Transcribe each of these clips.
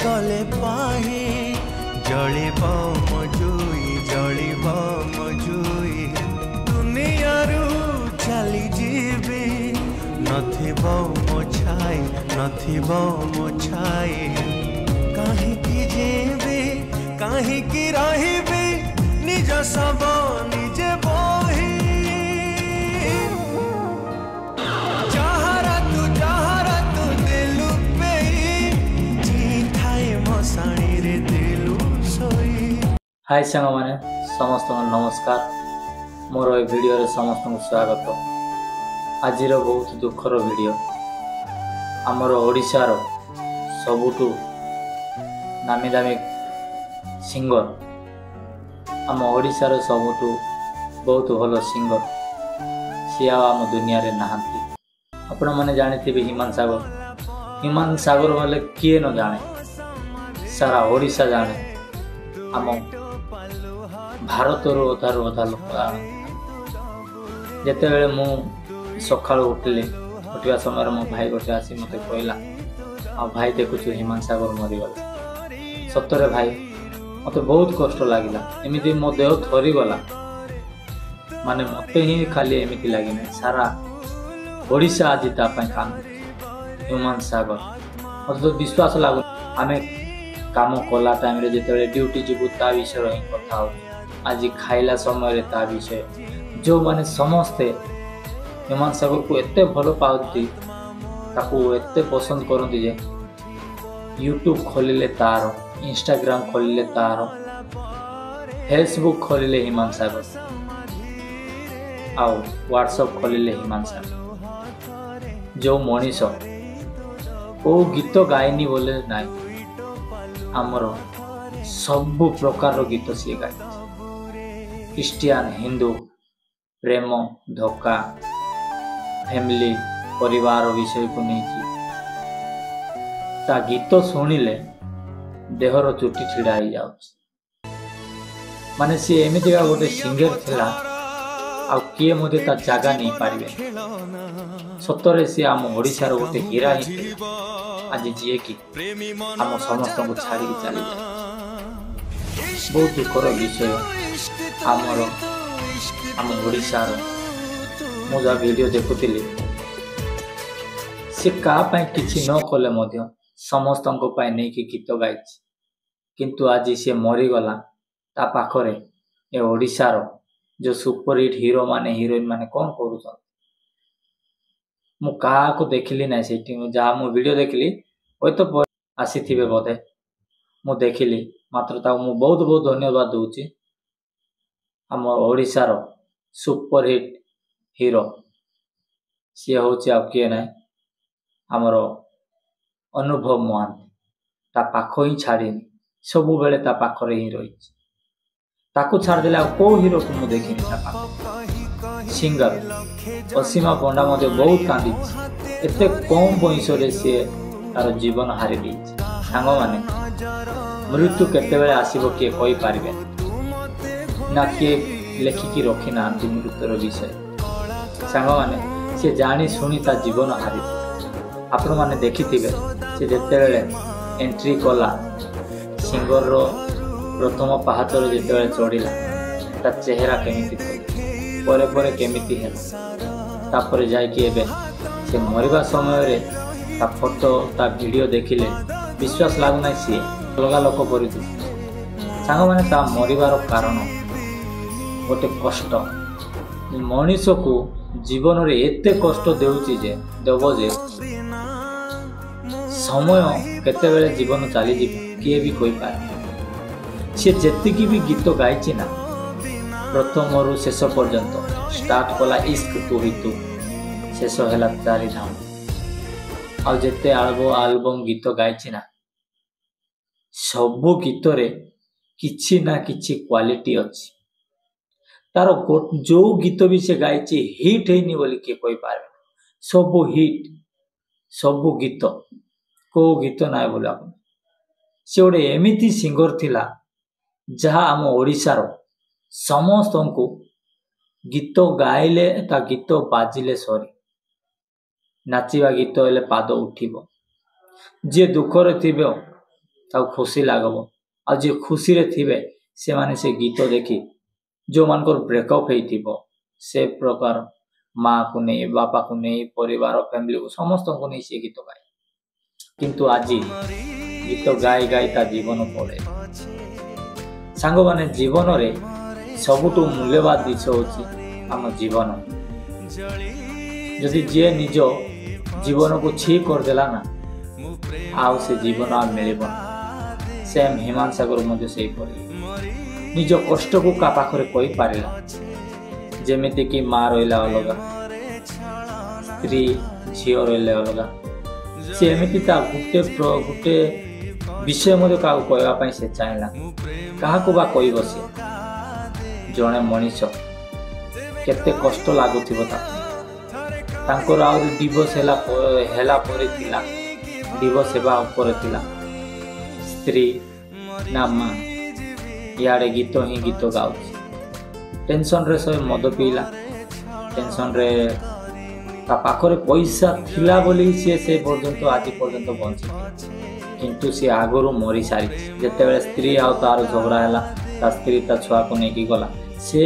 गले पाही जलिब मजुई जलिब मजुई दुनियारू चली जीवी नथिब मो छाई नथिब मो छाई काहींकि जीवी काहींकि रहिबी निज सब निजे बही जहरा तू दिलु पेई जी थाए मसाणी रे दिलु सोई। हाय सांग माने समस्त नमस्कार मोर ए वीडियो रे समस्त स्वागत। आज बहुत दुखर वीडियो आमर ओडिशार सबुठु नामी दामी सिंगर आम ओडिशार सबुठु बहुत भल सिंगर सी आम दुनिया रे नहांती। आपण माने जानिथिबे हिमान सागर बोले किए न जाने सारा ओडिशा जाने आम भारत अधारू अधा लोक जिते बेले मु सका उठा समय मो भाई गोटे आसी मत कहला आ भाई देखुचु हिमान सागर मरीगला सतरे भाई मत बहुत कष्ट लगिला एमती मो देह थरीगला माने मते ही खाली एमती लगे सारा ओडिशा आज काम हिमान सागर मत तो विश्वास लागु आम काम कला टाइम रे जिते ड्यूटी जीवु ता विषय ही कथा हो आज खाइला समय ता विषय जो माने समस्ते हिमान सागर को एते भल पाती ताकू एते पसंद करती जे यूट्यूब खोलिले तार इंस्टाग्राम खोलिले तार फेसबुक खोलिले हिमान सागर आउ व्हाट्सएप खोलिले हिमान सागर जो मनीष को गीत गायनी बोले नाई आमर सबु प्रकार गीत सी गाई क्रिश्चियन हिंदू प्रेम धोखा फैमिली परिवार विषय को नहीं ता गीत शुणिले देहर चुटी छिड़ा ही जाऊ माने सी एमती गोटे सिंगर थिला आ किए मुझे ता जागा नहीं पारिबे सतरे सी आम ओडिशार गोटे हीरा ही आज जी की आम समस्त को छाड़ी चली जाए बहुत दुखर विषय आमर आम ओडिशार मु जहाँ वीडियो देखुली सी का किसी न कले समस्त नहीं कि गीत गाई किंतु आज सी मरीगला ता पाखरे ए ओडिशार जो सुपरहिट हीरो माने हीरोइन माने कौन करूँ मु को देखिली ना से जहाँ मु वीडियो देखिली वो तो आसी थे बोधे मु देखिली मात्र ताऊ मु बहुत बहुत धन्यवाद दूची आम ओडिशार सुपरहिट हीरो सी हूँ आ किए ना आमर अनुभव महांती ता पाख ही छाड़ी सब बेले ता पाखरे ही रही ताकू छाड़देले कौ हीरो को मुझे देखनी सिंगर असीमा पंडा मध्य बहुत कांदी एत कम बयस सी तार जीवन हारी दी सांग माने मृत्यु केते आसब किए कही पारे ना किए लेखिकी रखी ना मृत्युर विषय सांग माने सी जानी शुणी ता जीवन हारी आपण माने देखिथिबे से जेते एंट्री कला सिंगर रो प्रथम पहाचर जेते चढ़िला ता चेहरा केमिति परे परे केमिति है तापर जाइकी एबे से मरिबा समय रे ता फोटो ता वीडियो देखिले विश्वास लागुना सी अलगा लोक करी सांग माने ता मरिबार कारण गोटे कष्ट मनीष को जीवन रे एते कष्ट देउची जे देव जे समय केते बेले जीवन चली जी किए भी कोई पाए सी जेतिकी भी गीत गाई ना प्रथम रु शेष पर्यंत स्टार्ट कला इश्क तू ही तू शेष है चारि धाम आ जेते आल्बम गीत गाई ना सबु गीत रे किछि ना किछि क्वालिटी अच्छी तार जो गीत भी से गाई हिट है बोली किए कही पारे सबु हिट सबु गीत को गीत ना बोला से गोटे एमती सिंगर थिला जहाँ आम ओडिशार समस्त को गीत गाइले ता गीत बाजिले सरी नाचिबा गीत हेले पाद उठिबो जे दुखरे थिबो ତାକୁ ଖୁସି ଲାଗିବ। ଆଉ ଯିଏ ଖୁସିରେ ଥିବେ ସେମାନେ ସେ ଗୀତ ଦେଖି ଯେଉଁମାନଙ୍କର ବ୍ରେକଅପ୍ ହେଇଥିବ ସେ ପ୍ରକାର ମାଆକୁ ନେଇ ବାପାକୁ ନେଇ ପରିବାର ଫ୍ୟାମିଲିକୁ ସମସ୍ତଙ୍କୁ ନେଇ ସେ ଗୀତ ଗାଏ। କିନ୍ତୁ ଆଜି ଗୀତ ଗାଇ ଗାଇ ତା ଜୀବନ ପଳାଏ। ସାଙ୍ଗମାନେ, ଜୀବନରେ ସବୁଠୁ ମୂଲ୍ୟବାନ ଜିନିଷ ହେଉଛି ଆମ ଜୀବନ। ଯଦି ଯିଏ ନିଜ ଜୀବନକୁ ଛି କରିଦେଲା ନା, ଆଉ ସେ ଜୀବନ ଆଉ ମିଳିବ ନା। ସେମ୍ ହିମାଂଶୁ ସାଗର ମଧ୍ୟ ସେହିପରି ନିଜ କଷ୍ଟକୁ କାହା ପାଖରେ କହିପାରିଲା। ଯେମିତିକି ମା ରହିଲା ଅଲଗା, ସ୍ତ୍ରୀ ଝିଅ ରହିଲେ ଅଲଗା। ସେ ଏମିତି ତା ଗୋଟେ ବିଷୟ ମଧ୍ୟ କାହାକୁ କହିବା ପାଇଁ ସେ ଚାହିଁଲା। କାହାକୁ ବା କହିବ ସେ? ଜଣେ ମଣିଷ କେତେ କଷ୍ଟ ଲାଗୁଥିବ ତାକୁ। ତାଙ୍କର ଆହୁରି ଡିଭୋର୍ସ ହେଲା ପରେ ଥିଲା, ଡିଭୋର୍ସ ହେବା ଉପରେ ଥିଲା। ସ୍ତ୍ରୀ ନା ମା ଇଆଡ଼େ ଗୀତ ହିଁ ଗୀତ ଗାଉଛି। ଟେନସନରେ ସେ ମଦ ପିଇଲା। ଟେନସନରେ ତା ପାଖରେ ପଇସା ଥିଲା ବୋଲି ସିଏ ସେ ପର୍ଯ୍ୟନ୍ତ ଆଜି ପର୍ଯ୍ୟନ୍ତ ବଞ୍ଚିଥିଲା। କିନ୍ତୁ ସିଏ ଆଗରୁ ମରିସାରିଛି। ଯେତେବେଳେ ସ୍ତ୍ରୀ ଆଉ ତାର ଝଗଡ଼ା ହେଲା, ତା ସ୍ତ୍ରୀ ତା ଛୁଆକୁ ନେଇକି ଗଲା, ସେ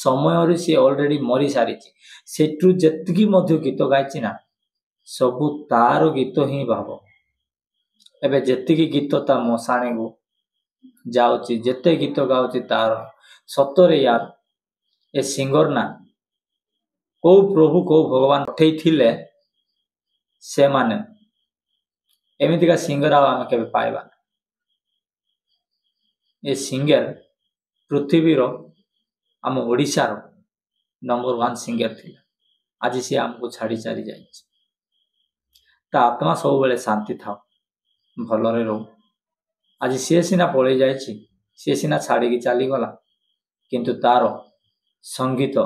ସମୟରେ ସିଏ ଅଲରେଡ଼ି ମରିସାରିଛି। ସେଠୁ ଯେତିକି ମଧ୍ୟ ଗୀତ ଗାଇଛି ନା, ସବୁ ତାର ଗୀତ ହିଁ ଭାବ। ଏବେ ଯେତିକି ଗୀତ ତା ମଶାଣିକୁ ଯାଉଛି, ଯେତେ ଗୀତ ଗାଉଛି ତାର, ସତରେ ୟାର ଏ ସିଙ୍ଗର ନା କୋଉ ପ୍ରଭୁ କୋଉ ଭଗବାନ ପଠେଇଥିଲେ ସେମାନେ। ଏମିତିକା ସିଙ୍ଗର ଆଉ ଆମେ କେବେ ପାଇବା ନା। ଏ ସିଙ୍ଗର ପୃଥିବୀର ଆମ ଓଡ଼ିଶାର ନମ୍ବର 1 ସିଙ୍ଗର ଥିଲା। ଆଜି ସିଏ ଆମକୁ ଛାଡ଼ି ଚାଲି ଯାଇଛି। ତା ଆତ୍ମା ସବୁବେଳେ ଶାନ୍ତି ଥାଉ, ଭଲରେ ରହୁ। ଆଜି ସିଏ ସିନା ପଳେଇ ଯାଇଛି, ସିଏ ସିନା ଛାଡ଼ିକି ଚାଲିଗଲା, କିନ୍ତୁ ତାର ସଙ୍ଗୀତ,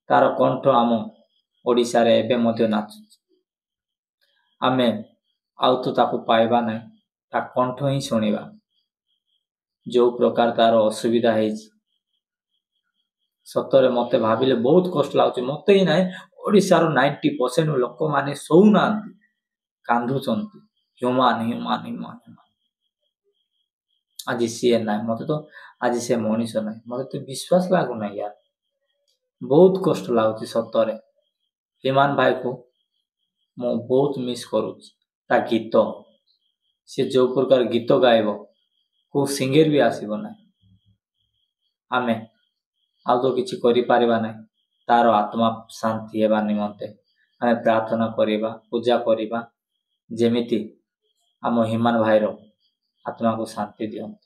ତାର କଣ୍ଠ ଆମ ଓଡ଼ିଶାରେ ଏବେ ମଧ୍ୟ ନାଚୁଛି। ଆମେ ଆଉ ତ ତାକୁ ପାଇବା ନାହିଁ, ତା କଣ୍ଠ ହିଁ ଶୁଣିବା। ଯେଉଁ ପ୍ରକାର ତାର ଅସୁବିଧା ହେଇଛି, ସତରେ ମୋତେ ଭାବିଲେ ବହୁତ କଷ୍ଟ ଲାଗୁଛି। ମୋତେ ହିଁ ନାହିଁ, ଓଡ଼ିଶାର 90% ଲୋକମାନେ ଶୋଉନାହାନ୍ତି, କାନ୍ଦୁଛନ୍ତି। ହ୍ୟୁମାନ। ଆଜି ସିଏ ନାହିଁ, ମୋତେ ତ ଆଜି ସେ ମଣିଷ ନାହିଁ। ମୋତେ ତ ବିଶ୍ୱାସ ଲାଗୁନାହିଁ ୟାର। ବହୁତ କଷ୍ଟ ଲାଗୁଛି ସତରେ। ହିମାନ ଭାଇକୁ ମୁଁ ବହୁତ ମିସ୍ କରୁଛି। ତା ଗୀତ, ସେ ଯେଉଁ ପ୍ରକାର ଗୀତ ଗାଇବ, କୋଉ ସିଙ୍ଗର ବି ଆସିବ ନାହିଁ। ଆମେ ଆଉ ତ କିଛି କରିପାରିବା ନାହିଁ। ତାର ଆତ୍ମା ଶାନ୍ତି ହେବା ନିମନ୍ତେ ଆମେ ପ୍ରାର୍ଥନା କରିବା, ପୂଜା କରିବା, ଯେମିତି ଆମ ହିମାନ ଭାଇର ଆତ୍ମାକୁ ଶାନ୍ତି ଦିଅନ୍ତୁ।